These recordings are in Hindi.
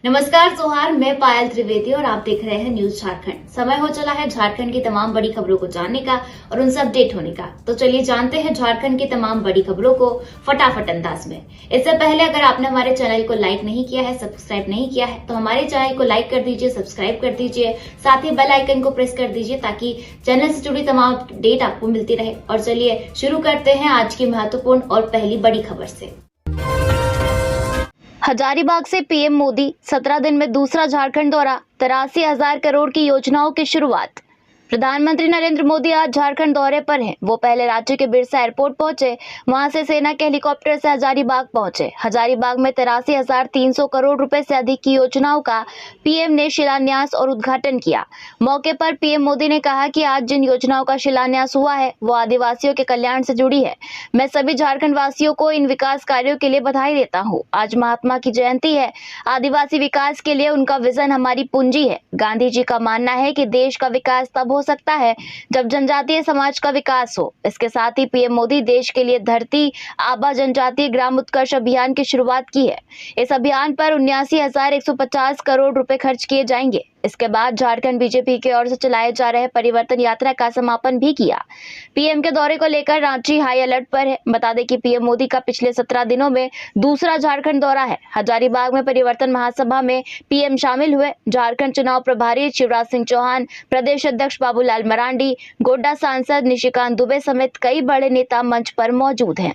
नमस्कार जोहार, मैं पायल त्रिवेदी और आप देख रहे हैं न्यूज झारखंड। समय हो चला है झारखंड की तमाम बड़ी खबरों को जानने का और उनसे अपडेट होने का। तो चलिए जानते हैं झारखंड की तमाम बड़ी खबरों को फटाफट अंदाज में। इससे पहले अगर आपने हमारे चैनल को लाइक नहीं किया है, सब्सक्राइब नहीं किया है, तो हमारे चैनल को लाइक कर दीजिए, सब्सक्राइब कर दीजिए, साथ ही बेल आइकन को प्रेस कर दीजिए ताकि चैनल से जुड़ी तमाम अपडेट आपको मिलती रहे। और चलिए शुरू करते हैं आज की महत्वपूर्ण और पहली बड़ी खबर से। हजारीबाग से पीएम मोदी 17 दिन में दूसरा झारखंड दौरा, 83,000 करोड़ की योजनाओं की शुरुआत। प्रधानमंत्री नरेंद्र मोदी आज झारखंड दौरे पर हैं। वो पहले राज्य के बिरसा एयरपोर्ट पहुंचे, वहां से सेना के हेलीकॉप्टर से हजारीबाग पहुंचे। हजारीबाग में 83,300 करोड़ रुपए से अधिक की योजनाओं का पीएम ने शिलान्यास और उद्घाटन किया। मौके पर पीएम मोदी ने कहा कि आज जिन योजनाओं का शिलान्यास हुआ है वो आदिवासियों के कल्याण से जुड़ी है। मैं सभी झारखंड वासियों को इन विकास कार्यों के लिए बधाई देता हूँ। आज महात्मा की जयंती है। आदिवासी विकास के लिए उनका विजन हमारी पूंजी है। गांधी जी का मानना है कि देश का विकास तब हो सकता है जब जनजातीय समाज का विकास हो। इसके साथ ही पीएम मोदी देश के लिए धरती आबा जनजातीय ग्राम उत्कर्ष अभियान की शुरुआत की है। इस अभियान पर 79,150 करोड़ रुपए खर्च किए जाएंगे। इसके बाद झारखंड बीजेपी की ओर से चलाए जा रहे परिवर्तन यात्रा का समापन भी किया। पीएम के दौरे को लेकर रांची हाई अलर्ट पर है। बता दें कि पीएम मोदी का पिछले 17 दिनों में दूसरा झारखंड दौरा है। हजारीबाग में परिवर्तन महासभा में पीएम शामिल हुए। झारखंड चुनाव प्रभारी शिवराज सिंह चौहान, प्रदेश अध्यक्ष बाबूलाल मरांडी, गोड्डा सांसद निशिकांत दुबे समेत कई बड़े नेता मंच पर मौजूद हैं।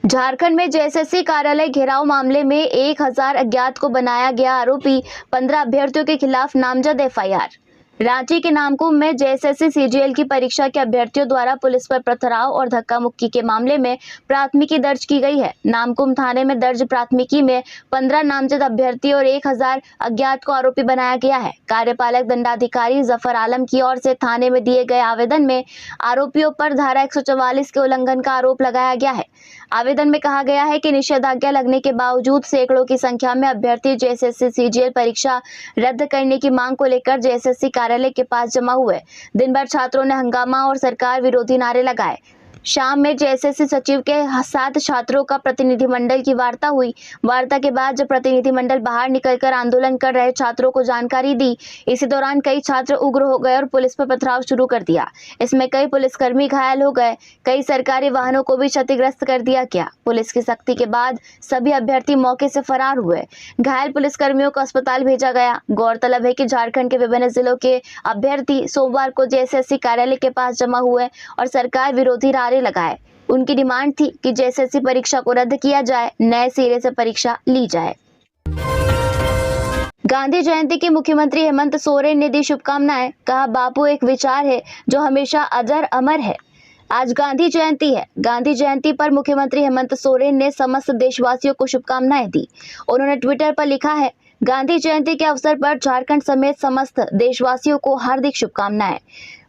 झारखंड में जेएसएससी कार्यालय घेराव मामले में 1,000 अज्ञात को बनाया गया आरोपी, 15 अभ्यर्थियों के खिलाफ नामजद एफआईआर। रांची के नामकुम में जेएसएससी सीजीएल की परीक्षा के अभ्यर्थियों द्वारा पुलिस पर पथराव और धक्का मुक्की के मामले में प्राथमिकी दर्ज की गई है। नामकुम थाने में दर्ज प्राथमिकी में 15 नामजद अभ्यर्थी और 1,000 अज्ञात को आरोपी बनाया गया है। कार्यपालक दंडाधिकारी जफर आलम की ओर से थाने में दिए गए आवेदन में आरोपियों पर धारा 144 के उल्लंघन का आरोप लगाया गया है। आवेदन में कहा गया है कि निषेधाज्ञा लगने के बावजूद सैकड़ों की संख्या में अभ्यर्थी जेएसएससी सीजीएल परीक्षा रद्द करने की मांग को लेकर जेएसएससी कार्यालय के पास जमा हुए। दिन भर छात्रों ने हंगामा और सरकार विरोधी नारे लगाए। शाम में जेएसएससी सचिव के 7 छात्रों का प्रतिनिधिमंडल की वार्ता हुई। वार्ता के बाद जब प्रतिनिधिमंडल बाहर निकलकर आंदोलन कर रहे छात्रों को जानकारी दी, इसी दौरान कई छात्र उग्र हो गए और पुलिस पर पथराव शुरू कर दिया। इसमें कई पुलिसकर्मी घायल हो गए। कई सरकारी वाहनों को भी क्षतिग्रस्त कर दिया गया। पुलिस की सख्ती के बाद सभी अभ्यर्थी मौके से फरार हुए। घायल पुलिसकर्मियों को अस्पताल भेजा गया। गौरतलब है कि झारखंड के विभिन्न जिलों के अभ्यर्थी सोमवार को जेएसएससी कार्यालय के पास जमा हुए और सरकार विरोधी नारे लगाए। उनकी डिमांड थी कि जेएसएससी परीक्षा को रद्द किया जाए, नए सिरे से परीक्षा ली जाए। गांधी जयंती की मुख्यमंत्री हेमंत सोरेन ने दी शुभकामनाएं। कहा, बापू एक विचार है जो हमेशा अजर अमर है। आज गांधी जयंती है। गांधी जयंती पर मुख्यमंत्री हेमंत सोरेन ने समस्त देशवासियों को शुभकामनाएं दी। उन्होंने ट्विटर पर लिखा है, गांधी जयंती के अवसर पर झारखंड समेत समस्त देशवासियों को हार्दिक शुभकामनाएं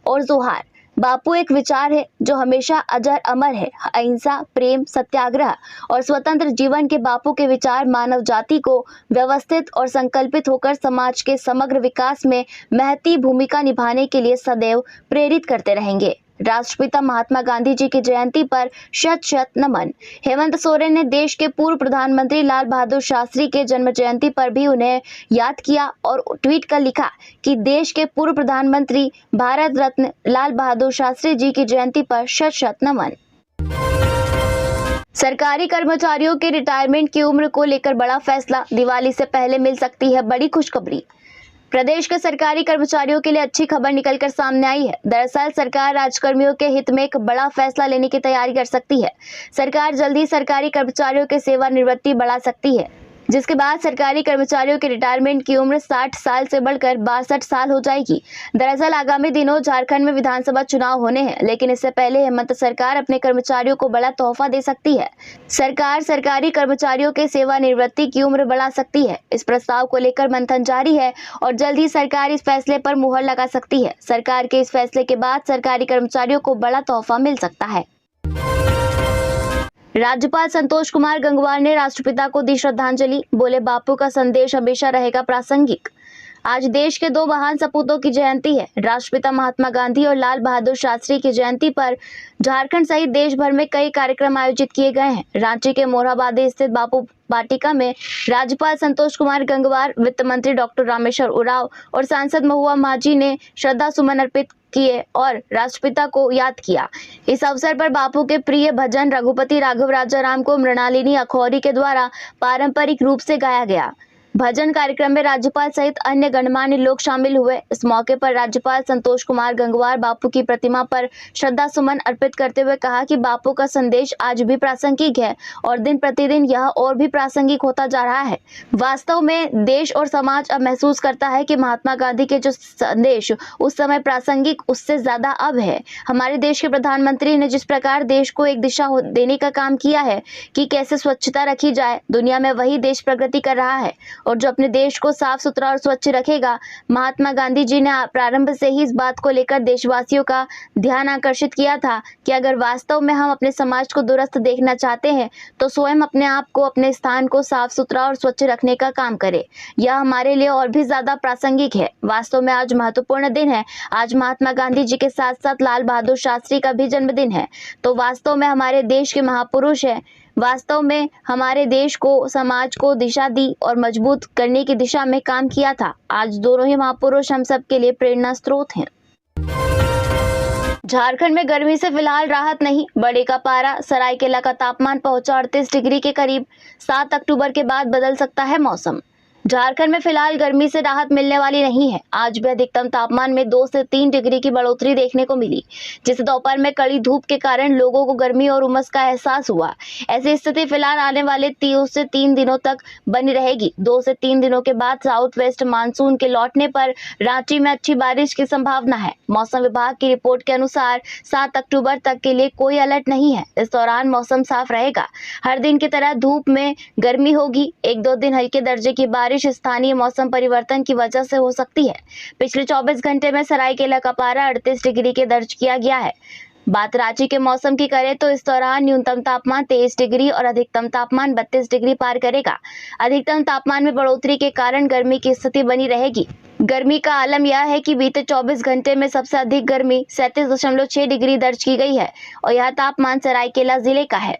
और जोहार। बापू एक विचार है जो हमेशा अजर अमर है। अहिंसा, प्रेम, सत्याग्रह और स्वतंत्र जीवन के बापू के विचार मानव जाति को व्यवस्थित और संकल्पित होकर समाज के समग्र विकास में महती भूमिका निभाने के लिए सदैव प्रेरित करते रहेंगे। राष्ट्रपिता महात्मा गांधी जी की जयंती पर शत शत नमन। हेमंत सोरेन ने देश के पूर्व प्रधानमंत्री लाल बहादुर शास्त्री के जन्म जयंती पर भी उन्हें याद किया और ट्वीट कर लिखा कि देश के पूर्व प्रधानमंत्री भारत रत्न लाल बहादुर शास्त्री जी की जयंती पर शत शत नमन। सरकारी कर्मचारियों के रिटायरमेंट की उम्र को लेकर बड़ा फैसला, दिवाली से पहले मिल सकती है बड़ी खुशखबरी। प्रदेश के सरकारी कर्मचारियों के लिए अच्छी खबर निकलकर सामने आई है। दरअसल सरकार राजकर्मियों के हित में एक बड़ा फैसला लेने की तैयारी कर सकती है। सरकार जल्द ही सरकारी कर्मचारियों के सेवानिवृत्ति बढ़ा सकती है, जिसके बाद सरकारी कर्मचारियों की रिटायरमेंट की उम्र 60 साल से बढ़कर 62 साल हो जाएगी। दरअसल आगामी दिनों झारखंड में विधानसभा चुनाव होने हैं, लेकिन इससे पहले हेमंत सरकार अपने कर्मचारियों को बड़ा तोहफा दे सकती है। सरकार सरकारी कर्मचारियों के सेवानिवृत्ति की उम्र बढ़ा सकती है। इस प्रस्ताव को लेकर मंथन जारी है और जल्द ही सरकार इस फैसले पर मुहर लगा सकती है। सरकार के इस फैसले के बाद सरकारी कर्मचारियों को बड़ा तोहफा मिल सकता है। राज्यपाल संतोष कुमार गंगवार ने राष्ट्रपिता को दी श्रद्धांजलि। बोले, बापू का संदेश हमेशा रहेगा प्रासंगिक। आज देश के 2 महान सपूतों की जयंती है। राष्ट्रपिता महात्मा गांधी और लाल बहादुर शास्त्री की जयंती पर झारखंड सहित देश भर में कई कार्यक्रम आयोजित किए गए हैं। रांची के मोरहाबादी स्थित बापू वाटिका में राज्यपाल संतोष कुमार गंगवार, वित्त मंत्री डॉक्टर रामेश्वर उरांव और सांसद महुआ माझी ने श्रद्धा सुमन अर्पित किए और राष्ट्रपिता को याद किया। इस अवसर पर बापू के प्रिय भजन रघुपति राघव राजा राम को मृणालिनी अखौरी के द्वारा पारंपरिक रूप से गाया गया। भजन कार्यक्रम में राज्यपाल सहित अन्य गणमान्य लोग शामिल हुए। इस मौके पर राज्यपाल संतोष कुमार गंगवार बापू की प्रतिमा पर श्रद्धा सुमन अर्पित करते हुए कहा कि बापू का संदेश आज भी प्रासंगिक है और दिन प्रतिदिन यह और भी प्रासंगिक होता जा रहा है। वास्तव में देश और समाज अब महसूस करता है कि महात्मा गांधी के जो संदेश उस समय प्रासंगिक उससे ज्यादा अब है। हमारे देश के प्रधानमंत्री ने जिस प्रकार देश को एक दिशा देने का काम किया है कि कैसे स्वच्छता रखी जाए, दुनिया में वही देश प्रगति कर रहा है और जो अपने देश को साफ सुथरा और स्वच्छ रखेगा। महात्मा गांधी जी ने प्रारंभ से ही इस बात को लेकर देशवासियों का ध्यान आकर्षित किया था कि अगर वास्तव में हम अपने समाज को दुरुस्त देखना चाहते हैं तो स्वयं अपने आप को, अपने स्थान को साफ सुथरा और स्वच्छ रखने का काम करें। यह हमारे लिए और भी ज्यादा प्रासंगिक है। वास्तव में आज महत्वपूर्ण दिन है। आज महात्मा गांधी जी के साथ साथ लाल बहादुर शास्त्री का भी जन्मदिन है। तो वास्तव में हमारे देश के महापुरुष है। वास्तव में हमारे देश को, समाज को दिशा दी और मजबूत करने की दिशा में काम किया था। आज दोनों ही महापुरुष हम सब के लिए प्रेरणा स्रोत हैं। झारखंड में गर्मी से फिलहाल राहत नहीं, बढ़े का पारा। सरायकेला का तापमान पहुंचा 38 डिग्री के करीब। 7 अक्टूबर के बाद बदल सकता है मौसम। झारखंड में फिलहाल गर्मी से राहत मिलने वाली नहीं है। आज भी अधिकतम तापमान में 2 से 3 डिग्री की बढ़ोतरी देखने को मिली, जिससे दोपहर में कड़ी धूप के कारण लोगों को गर्मी और उमस का एहसास हुआ। ऐसी स्थिति फिलहाल आने वाले 2 से 3 दिनों तक बनी रहेगी। 2 से 3 दिनों के बाद साउथ वेस्ट मानसून के लौटने पर रांची में अच्छी बारिश की संभावना है। मौसम विभाग की रिपोर्ट के अनुसार 7 अक्टूबर तक के लिए कोई अलर्ट नहीं है। इस दौरान मौसम साफ रहेगा। हर दिन की तरह धूप में गर्मी होगी। 1-2 दिन हल्के दर्जे की बारिश स्थानीय मौसम परिवर्तन की वजह से हो सकती है। पिछले 24 घंटे में सरायकेला का पारा 38 डिग्री के दर्ज किया गया है। बात रांची के मौसम की करें तो इस दौरान न्यूनतम तापमान 23 डिग्री और अधिकतम तापमान 32 डिग्री पार करेगा। अधिकतम तापमान में बढ़ोतरी के कारण गर्मी की स्थिति बनी रहेगी। गर्मी का आलम यह है कि बीते 24 घंटे में सबसे अधिक गर्मी 37.6 डिग्री दर्ज की गई है और यह तापमान सरायकेला जिले का है।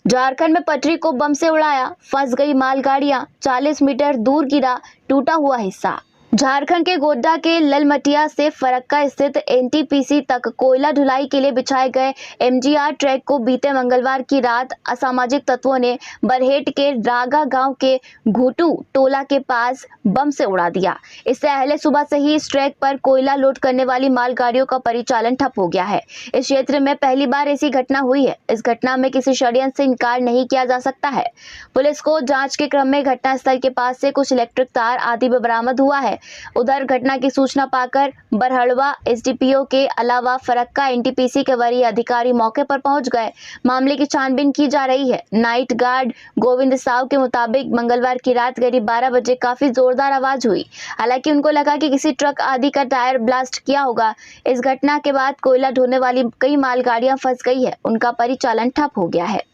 झारखंड में पटरी को बम से उड़ाया, फंस गई मालगाड़ियां, 40 मीटर दूर गिरा टूटा हुआ हिस्सा। झारखंड के गोड्डा के ललमटिया से फरक्का स्थित एनटीपीसी तक कोयला ढुलाई के लिए बिछाए गए एमजीआर ट्रैक को बीते मंगलवार की रात असामाजिक तत्वों ने बरहेट के रागा गांव के घुटू टोला के पास बम से उड़ा दिया। इससे पहले सुबह से ही इस ट्रैक पर कोयला लोड करने वाली मालगाड़ियों का परिचालन ठप हो गया है। इस क्षेत्र में पहली बार ऐसी घटना हुई है। इस घटना में किसी षड्यंत्र से इनकार नहीं किया जा सकता है। पुलिस को जांच के क्रम में घटनास्थल के पास से कुछ इलेक्ट्रिक तार आदि भी बरामद हुआ है। उधर घटना की सूचना पाकर बरहड़वा एसडीपीओ के अलावा फरक्का एनटीपीसी के वरीय अधिकारी मौके पर पहुंच गए। मामले की छानबीन की जा रही है। नाइट गार्ड गोविंद साव के मुताबिक मंगलवार की रात करीब 12 बजे काफी जोरदार आवाज हुई। हालांकि उनको लगा कि किसी ट्रक आदि का टायर ब्लास्ट किया होगा। इस घटना के बाद कोयला ढोने वाली कई मालगाड़ियां फंस गई है। उनका परिचालन ठप हो गया है।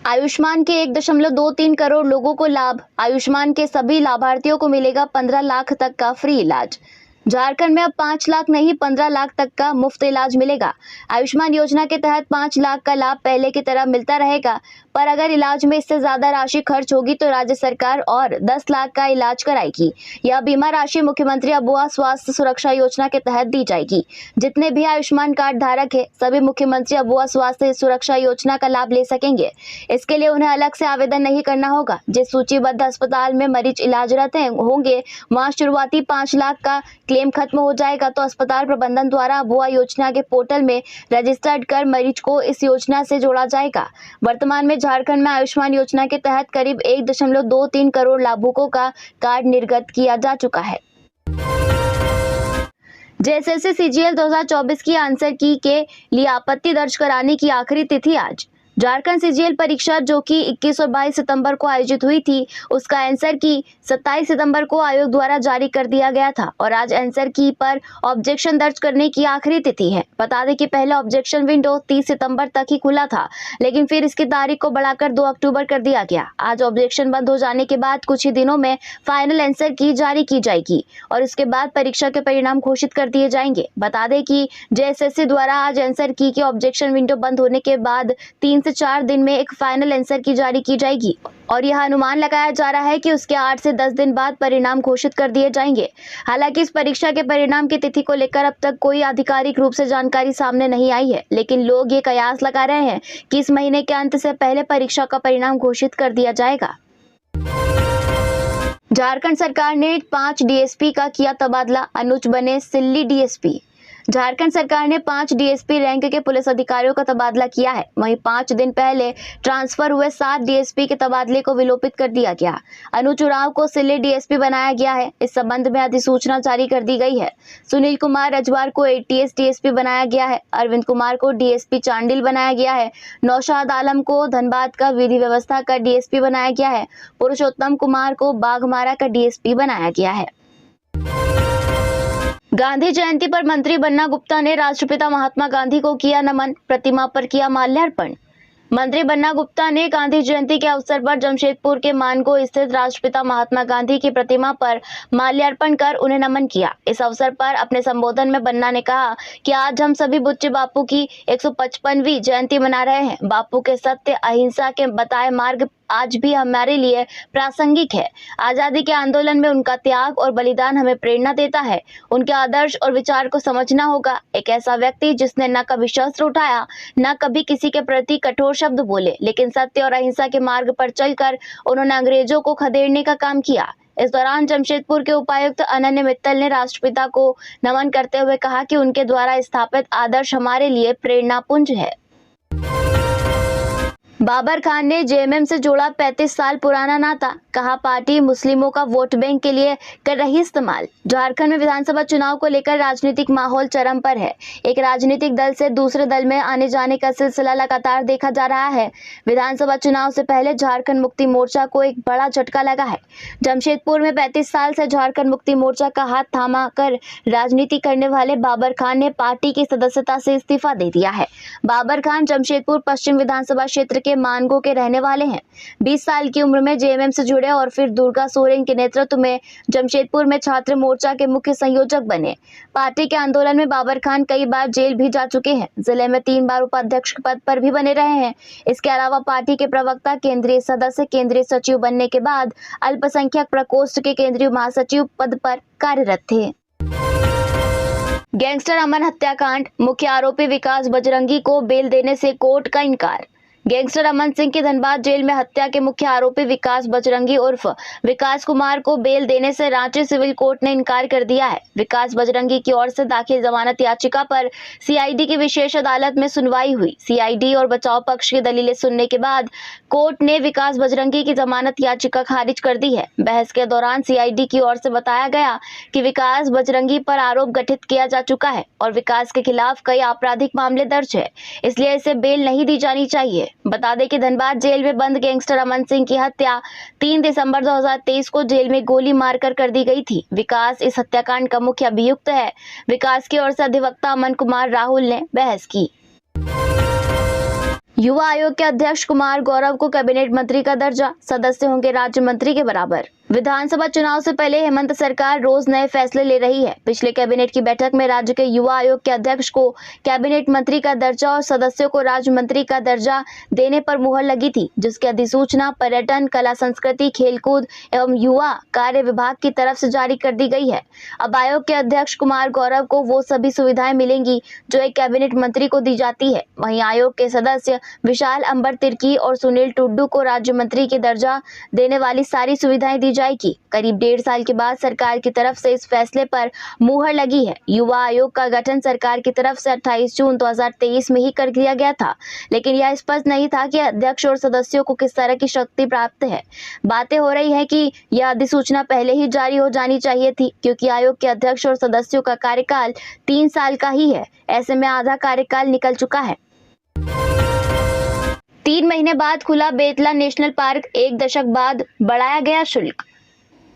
आयुष्मान के 1.23 करोड़ लोगों को लाभ। आयुष्मान के सभी लाभार्थियों को मिलेगा 15 लाख तक का फ्री इलाज। झारखंड में अब 5 लाख नहीं 15 लाख तक का मुफ्त इलाज मिलेगा। आयुष्मान योजना के तहत 5 लाख का लाभ पहले की तरह मिलता रहेगा, पर अगर इलाज में इससे ज्यादा राशि खर्च होगी तो राज्य सरकार और 10 लाख का इलाज कराएगी। यह बीमा राशि मुख्यमंत्री अबुआ स्वास्थ्य सुरक्षा योजना के तहत दी जाएगी। जितने भी आयुष्मान कार्ड धारक है सभी मुख्यमंत्री अबुआ स्वास्थ्य सुरक्षा योजना का लाभ ले सकेंगे। इसके लिए उन्हें अलग से आवेदन नहीं करना होगा। जिस सूचीबद्ध अस्पताल में मरीज इलाजरत होंगे वहाँ शुरुआती 5 लाख का क्लेम खत्म हो जाएगा तो अस्पताल प्रबंधन द्वारा अबुआ योजना के पोर्टल में रजिस्टर्ड कर मरीज को इस योजना से जोड़ा जाएगा। वर्तमान में झारखंड में आयुष्मान योजना के तहत करीब 1.23 करोड़ लाभुकों का कार्ड निर्गत किया जा चुका है। जेएसएससी सीजीएल 2024 की आंसर की के लिए आपत्ति दर्ज कराने की आखिरी तिथि आज। झारखंड सीजीएल परीक्षा जो कि 21 और 22 सितंबर को आयोजित हुई थी, उसका आंसर की 27 सितंबर को आयोग द्वारा जारी कर दिया गया था और आज आंसर की पर ऑब्जेक्शन दर्ज करने की आखिरी तिथि है। बता दें कि पहले ऑब्जेक्शन विंडो 30 सितंबर तक ही खुला था, लेकिन फिर इसकी तारीख को बढ़ाकर 2 अक्टूबर कर दिया गया। आज ऑब्जेक्शन बंद हो जाने के बाद कुछ ही दिनों में फाइनल आंसर की जारी की जाएगी और इसके बाद परीक्षा के परिणाम घोषित कर दिए जाएंगे। बता दें कि जेएसएससी द्वारा आज आंसर की ऑब्जेक्शन विंडो बंद होने के बाद 3 से 4 दिन में एक फाइनल आंसर की जारी की जाएगी और यह अनुमान लगाया जा रहा है कि उसके 8 से 10 दिन बाद परिणाम घोषित कर दिए जाएंगे। हालांकि इस परीक्षा के परिणाम की तिथि को लेकर अब तक कोई आधिकारिक रूप से जानकारी सामने नहीं आई है, लेकिन लोग ये कयास लगा रहे हैं कि इस महीने के अंत से पहले परीक्षा का परिणाम घोषित कर दिया जाएगा। झारखंड सरकार ने 5 डीएसपी का किया तबादला, अनुज बने सिल्ली डीएसपी। झारखंड सरकार ने 5 डीएसपी रैंक के पुलिस अधिकारियों का तबादला किया है। वहीं 5 दिन पहले ट्रांसफर हुए 7 डीएसपी के तबादले को विलोपित कर दिया गया। अनुज उरांव को सिल्ली डीएसपी बनाया गया है। इस संबंध में अधिसूचना जारी कर दी गई है। सुनील कुमार रजवार को एटीएस डीएसपी बनाया गया है। अरविंद कुमार को डीएसपी चांडिल बनाया गया है। नौशाद आलम को धनबाद का विधि व्यवस्था का डीएसपी बनाया गया है। पुरुषोत्तम कुमार को बाघमारा का डीएसपी बनाया गया है। गांधी जयंती पर मंत्री बन्ना गुप्ता ने राष्ट्रपिता महात्मा गांधी को किया नमन, प्रतिमा पर किया माल्यार्पण। मंत्री बन्ना गुप्ता ने गांधी जयंती के अवसर पर जमशेदपुर के मानगो स्थित राष्ट्रपिता महात्मा गांधी की प्रतिमा पर माल्यार्पण कर उन्हें नमन किया। इस अवसर पर अपने संबोधन में बन्ना ने कहा कि आज हम सभी बुच्चे बापू की 155वीं जयंती मना रहे हैं। बापू के सत्य अहिंसा के बताए मार्ग आज भी हमारे लिए प्रासंगिक है। आजादी के आंदोलन में उनका त्याग और बलिदान हमें प्रेरणा देता है। उनके आदर्श और विचार को समझना होगा। एक ऐसा व्यक्ति जिसने न कभी शस्त्र उठाया, न कभी किसी के प्रति कठोर शब्द बोले, लेकिन सत्य और अहिंसा के मार्ग पर चलकर उन्होंने अंग्रेजों को खदेड़ने का काम किया। इस दौरान जमशेदपुर के उपायुक्त अनन्य मित्तल ने राष्ट्रपिता को नमन करते हुए कहा कि उनके द्वारा स्थापित आदर्श हमारे लिए प्रेरणापुंज है। बाबर खान ने जेएमएम से जोड़ा 35 साल पुराना नाता, कहा पार्टी मुस्लिमों का वोट बैंक के लिए कर रही इस्तेमाल। झारखंड में विधानसभा चुनाव को लेकर राजनीतिक माहौल चरम पर है। एक राजनीतिक दल से दूसरे दल में आने जाने का सिलसिला लगातार देखा जा रहा है। विधानसभा चुनाव से पहले झारखंड मुक्ति मोर्चा को एक बड़ा झटका लगा है। जमशेदपुर में 35 साल से झारखंड मुक्ति मोर्चा का हाथ थामा कर राजनीति करने वाले बाबर खान ने पार्टी की सदस्यता से इस्तीफा दे दिया है। बाबर खान जमशेदपुर पश्चिम विधानसभा क्षेत्र के मानगो के रहने वाले हैं। 20 साल की उम्र में जेएमएम से जुड़े और फिर दुर्गा सोरेन के नेतृत्व में जमशेदपुर में छात्र मोर्चा के मुख्य संयोजक बने। पार्टी के आंदोलन में बाबर खान कई बार जेल भी जा चुके हैं। जिले में 3 बार उपाध्यक्ष पद पर भी बने रहे हैं। इसके अलावा पार्टी के प्रवक्ता, केंद्रीय सदस्य, केंद्रीय सचिव बनने के बाद अल्पसंख्यक प्रकोष्ठ के केंद्रीय महासचिव पद पर कार्यरत थे। गैंगस्टर अमन हत्याकांड, मुख्य आरोपी विकास बजरंगी को बेल देने से कोर्ट का इनकार। गैंगस्टर अमन सिंह की धनबाद जेल में हत्या के मुख्य आरोपी विकास बजरंगी उर्फ विकास कुमार को बेल देने से रांची सिविल कोर्ट ने इनकार कर दिया है। विकास बजरंगी की ओर से दाखिल जमानत याचिका पर सीआईडी की विशेष अदालत में सुनवाई हुई। सीआईडी और बचाव पक्ष की दलीलें सुनने के बाद कोर्ट ने विकास बजरंगी की जमानत याचिका खारिज कर दी है। बहस के दौरान सीआईडी की ओर से बताया गया कि विकास बजरंगी पर आरोप गठित किया जा चुका है और विकास के खिलाफ कई आपराधिक मामले दर्ज है, इसलिए इसे बेल नहीं दी जानी चाहिए। बता दें कि धनबाद जेल में बंद गैंगस्टर अमन सिंह की हत्या 3 दिसंबर 2023 को जेल में गोली मारकर कर दी गई थी। विकास इस हत्याकांड का मुख्य अभियुक्त है। विकास की ओर से अधिवक्ता अमन कुमार राहुल ने बहस की। युवा आयोग के अध्यक्ष कुमार गौरव को कैबिनेट मंत्री का दर्जा, सदस्य होंगे राज्य मंत्री के बराबर। विधानसभा चुनाव से पहले हेमंत सरकार रोज नए फैसले ले रही है। पिछले कैबिनेट की बैठक में राज्य के युवा आयोग के अध्यक्ष को कैबिनेट मंत्री का दर्जा और सदस्यों को राज्य मंत्री का दर्जा देने पर मुहर लगी थी, जिसकी अधिसूचना पर्यटन, कला संस्कृति, खेलकूद एवं युवा कार्य विभाग की तरफ से जारी कर दी गई है। अब आयोग के अध्यक्ष कुमार गौरव को वो सभी सुविधाएं मिलेंगी जो एक कैबिनेट मंत्री को दी जाती है। वहीं आयोग के सदस्य विशाल अंबर तिर्की और सुनील टुड्डू को राज्य मंत्री के दर्जा देने वाली सारी सुविधाएं दी जाएगी। करीब 1.5 साल के बाद सरकार की तरफ से इस फैसले पर मुहर लगी है। युवा आयोग का गठन सरकार की तरफ से 28 जून 2023 में ही कर दिया गया था, लेकिन यह स्पष्ट नहीं था कि अध्यक्ष और सदस्यों को किस तरह की शक्ति प्राप्त है। बातें हो रही है कि यह अधिसूचना पहले ही जारी हो जानी चाहिए थी, क्योंकि आयोग के अध्यक्ष और सदस्यों का कार्यकाल 3 साल का ही है। ऐसे में आधा कार्यकाल निकल चुका है। 3 महीने बाद खुला बेतला नेशनल पार्क, 1 दशक बाद बढ़ाया गया शुल्क।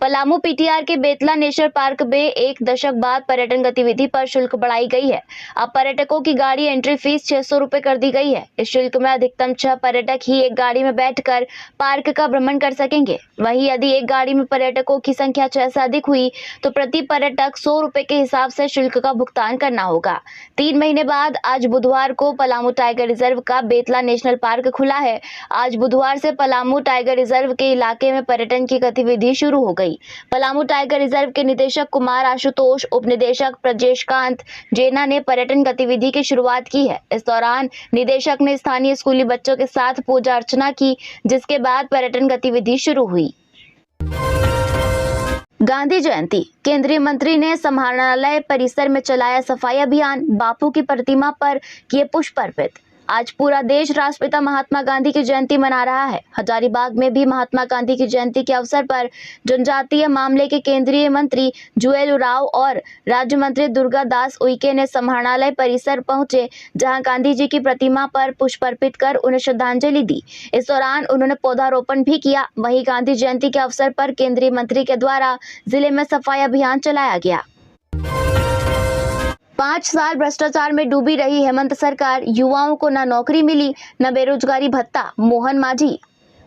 पलामू पीटीआर के बेतला नेशनल पार्क में 1 दशक बाद पर्यटन गतिविधि पर शुल्क बढ़ाई गई है। अब पर्यटकों की गाड़ी एंट्री फीस 600 रुपए कर दी गई है। इस शुल्क में अधिकतम 6 पर्यटक ही एक गाड़ी में बैठकर पार्क का भ्रमण कर सकेंगे। वहीं यदि एक गाड़ी में पर्यटकों की संख्या 6 से अधिक हुई तो प्रति पर्यटक 100 रुपए के हिसाब से शुल्क का भुगतान करना होगा। 3 महीने बाद आज बुधवार को पलामू टाइगर रिजर्व का बेतला नेशनल पार्क खुला है। आज बुधवार से पलामू टाइगर रिजर्व के इलाके में पर्यटन की गतिविधि शुरू हो गई। पलामू टाइगर रिजर्व के निदेशक कुमार आशुतोष, उप निदेशक प्रजेश कांत जेना ने पर्यटन गतिविधि की शुरुआत की है। इस दौरान निदेशक ने स्थानीय स्कूली बच्चों के साथ पूजा अर्चना की, जिसके बाद पर्यटन गतिविधि शुरू हुई। गांधी जयंती, केंद्रीय मंत्री ने समाहरणालय परिसर में चलाया सफाई अभियान, बापू की प्रतिमा पर किए पुष्प अर्पित। आज पूरा देश राष्ट्रपिता महात्मा गांधी की जयंती मना रहा है। हजारीबाग में भी महात्मा गांधी की जयंती के अवसर पर जनजातीय मामले के केंद्रीय मंत्री जुएल उरांव और राज्य मंत्री दुर्गा दास उइके ने समाहरणालय परिसर पहुंचे, जहां गांधी जी की प्रतिमा पर पुष्प अर्पित कर उन्हें श्रद्धांजलि दी। इस दौरान उन्होंने पौधारोपण भी किया। वहीं गांधी जयंती के अवसर पर केंद्रीय मंत्री के द्वारा जिले में सफाई अभियान चलाया गया। 5 साल भ्रष्टाचार में डूबी रही हेमंत सरकार, युवाओं को न नौकरी मिली न बेरोजगारी भत्ता। मोहन मांझी।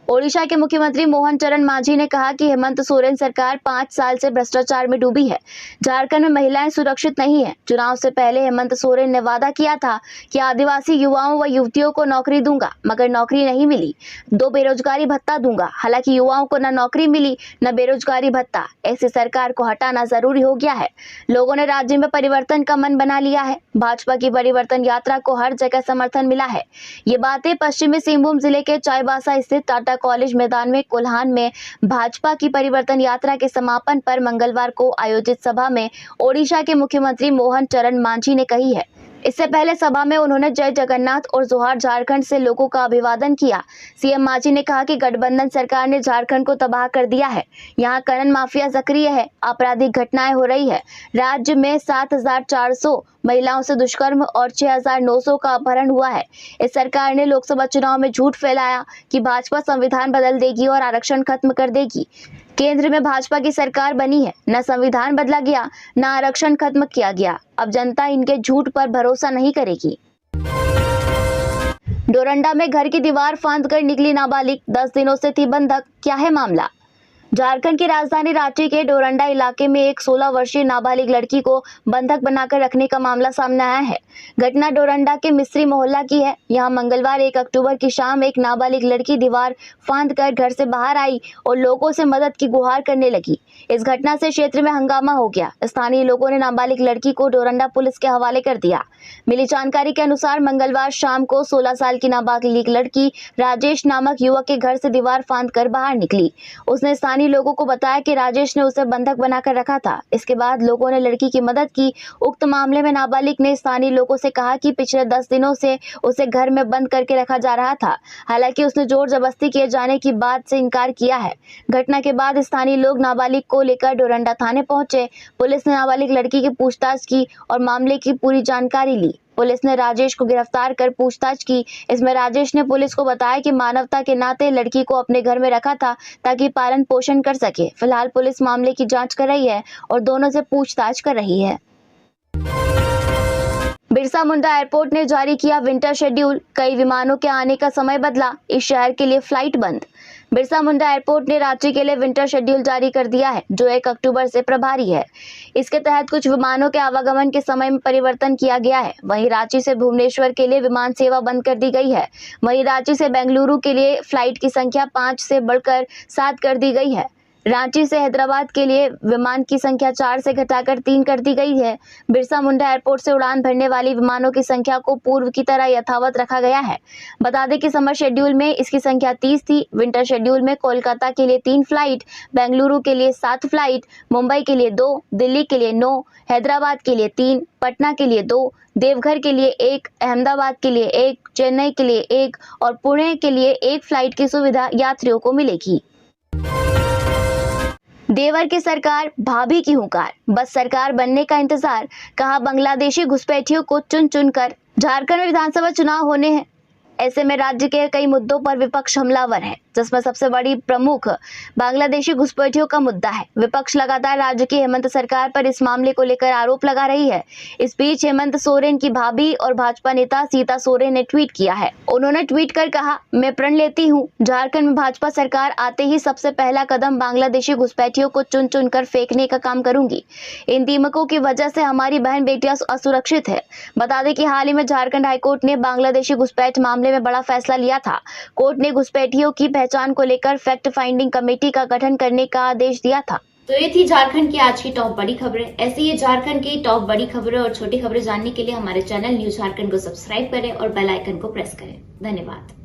ओडिशा के मुख्यमंत्री मोहन चरण मांझी ने कहा कि हेमंत सोरेन सरकार 5 साल से भ्रष्टाचार में डूबी है। झारखंड में महिलाएं सुरक्षित नहीं है। चुनाव से पहले हेमंत सोरेन ने वादा किया था कि आदिवासी युवाओं व युवतियों को नौकरी दूंगा, मगर नौकरी नहीं मिली। 2 बेरोजगारी भत्ता दूंगा। हालांकि युवाओं को न नौकरी मिली न बेरोजगारी भत्ता। ऐसी सरकार को हटाना जरूरी हो गया है। लोगों ने राज्य में परिवर्तन का मन बना लिया है। भाजपा की परिवर्तन यात्रा को हर जगह समर्थन मिला है। ये बातें पश्चिमी सिंहभूम जिले के चाईबासा स्थित टाटा कॉलेज मैदान में कोल्हान में भाजपा की परिवर्तन यात्रा के समापन पर मंगलवार को आयोजित सभा में ओडिशा के मुख्यमंत्री मोहन चरण मांझी ने कही है। इससे पहले सभा में उन्होंने जय जगन्नाथ और जोहार झारखंड से लोगों का अभिवादन किया। सीएम मांझी ने कहा कि गठबंधन सरकार ने झारखंड को तबाह कर दिया है। यहाँ खनन माफिया सक्रिय है, आपराधिक घटनाएं हो रही है। राज्य में 7,400 महिलाओं से दुष्कर्म और 6,900 का अपहरण हुआ है। इस सरकार ने लोकसभा चुनाव में झूठ फैलाया कि भाजपा संविधान बदल देगी और आरक्षण खत्म कर देगी। केंद्र में भाजपा की सरकार बनी है, न संविधान बदला गया न आरक्षण खत्म किया गया। अब जनता इनके झूठ पर भरोसा नहीं करेगी। डोरंडा में घर की दीवार फांदकर निकली नाबालिग, 10 दिनों से थी बंधक। क्या है मामला? झारखंड की राजधानी रांची के डोरंडा इलाके में एक 16 वर्षीय नाबालिग लड़की को बंधक बनाकर रखने का मामला सामने आया है। घटना डोरंडा के मिस्री मोहल्ला की है। यहां मंगलवार 1 अक्टूबर की शाम एक नाबालिग लड़की दीवार फांदकर घर से बाहर आई और लोगों से मदद की गुहार करने लगी। इस घटना से क्षेत्र में हंगामा हो गया। स्थानीय लोगों ने नाबालिग लड़की को डोरंडा पुलिस के हवाले कर दिया। मिली जानकारी के अनुसार मंगलवार शाम को 16 साल की नाबालिग लड़की राजेश नामक युवक के घर से दीवार फांदकर बाहर निकली। उसने स्थानीय लोगों को बताया कि राजेश ने उसे बंधक बनाकर रखा था। इसके बाद लोगों ने लड़की की मदद की। उक्त मामले में नाबालिग ने स्थानीय लोगों से कहा कि पिछले 10 दिनों से उसे घर में बंद करके रखा जा रहा था। हालांकि उसने जोर जबरदस्ती किए जाने की बात से इनकार किया है। घटना के बाद स्थानीय लोग नाबालिग को लेकर डोरंडा थाने पहुंचे। पुलिस ने नाबालिग लड़की की पूछताछ की और मामले की पूरी जानकारी ली। पुलिस ने राजेश को गिरफ्तार कर पूछताछ की। इसमें राजेश ने पुलिस को बताया कि मानवता के नाते लड़की को अपने घर में रखा था ताकि पालन पोषण कर सके। फिलहाल पुलिस मामले की जांच कर रही है और दोनों से पूछताछ कर रही है। बिरसा मुंडा एयरपोर्ट ने जारी किया विंटर शेड्यूल। कई विमानों के आने का समय बदला। इस शहर के लिए फ्लाइट बंद। बिरसा मुंडा एयरपोर्ट ने रांची के लिए विंटर शेड्यूल जारी कर दिया है, जो 1 अक्टूबर से प्रभावी है। इसके तहत कुछ विमानों के आवागमन के समय में परिवर्तन किया गया है। वहीं रांची से भुवनेश्वर के लिए विमान सेवा बंद कर दी गई है। वहीं रांची से बेंगलुरु के लिए फ्लाइट की संख्या 5 से बढ़कर 7 कर दी गई है। रांची से हैदराबाद के लिए विमान की संख्या 4 से घटाकर 3 कर दी गई है। बिरसा मुंडा एयरपोर्ट से उड़ान भरने वाली विमानों की संख्या को पूर्व की तरह यथावत रखा गया है। बता दें कि समर शेड्यूल में इसकी संख्या 30 थी। विंटर शेड्यूल में कोलकाता के लिए 3 फ्लाइट, बेंगलुरु के लिए 7 फ्लाइट, मुंबई के लिए 2, दिल्ली के लिए 9, हैदराबाद के लिए 3, पटना के लिए 2, देवघर के लिए 1, अहमदाबाद के लिए 1, चेन्नई के लिए 1 और पुणे के लिए 1 फ्लाइट की सुविधा यात्रियों को मिलेगी। देवर की सरकार, भाभी की हुंकार, बस सरकार बनने का इंतजार। कहा बांग्लादेशी घुसपैठियों को चुन चुन कर। झारखंड में विधानसभा चुनाव होने हैं। ऐसे में राज्य के कई मुद्दों पर विपक्ष हमलावर है। जिसमें सबसे बड़ी प्रमुख बांग्लादेशी घुसपैठियों का मुद्दा है। विपक्ष लगातार राज्य की हेमंत सरकार पर इस मामले को लेकर आरोप लगा रही है। इस बीच हेमंत सोरेन की भाभी और भाजपा नेता सीता सोरेन ने ट्वीट किया है। उन्होंने ट्वीट कर कहा, मैं प्रण लेती हूँ, झारखंड में भाजपा सरकार आते ही सबसे पहला कदम बांग्लादेशी घुसपैठियों को चुन चुन कर फेंकने का काम करूंगी। इन दीमकों की वजह से हमारी बहन बेटियां असुरक्षित है। बता दें कि हाल ही में झारखंड हाईकोर्ट ने बांग्लादेशी घुसपैठ मामले में बड़ा फैसला लिया था। कोर्ट ने घुसपैठियों की पहचान को लेकर फैक्ट फाइंडिंग कमेटी का गठन करने का आदेश दिया था। तो ये थी झारखंड की आज की टॉप बड़ी खबरें। ऐसे ही झारखंड की टॉप बड़ी खबरें और छोटी खबरें जानने के लिए हमारे चैनल न्यूज झारखंड को सब्सक्राइब करें और बेल आइकन को प्रेस करें। धन्यवाद।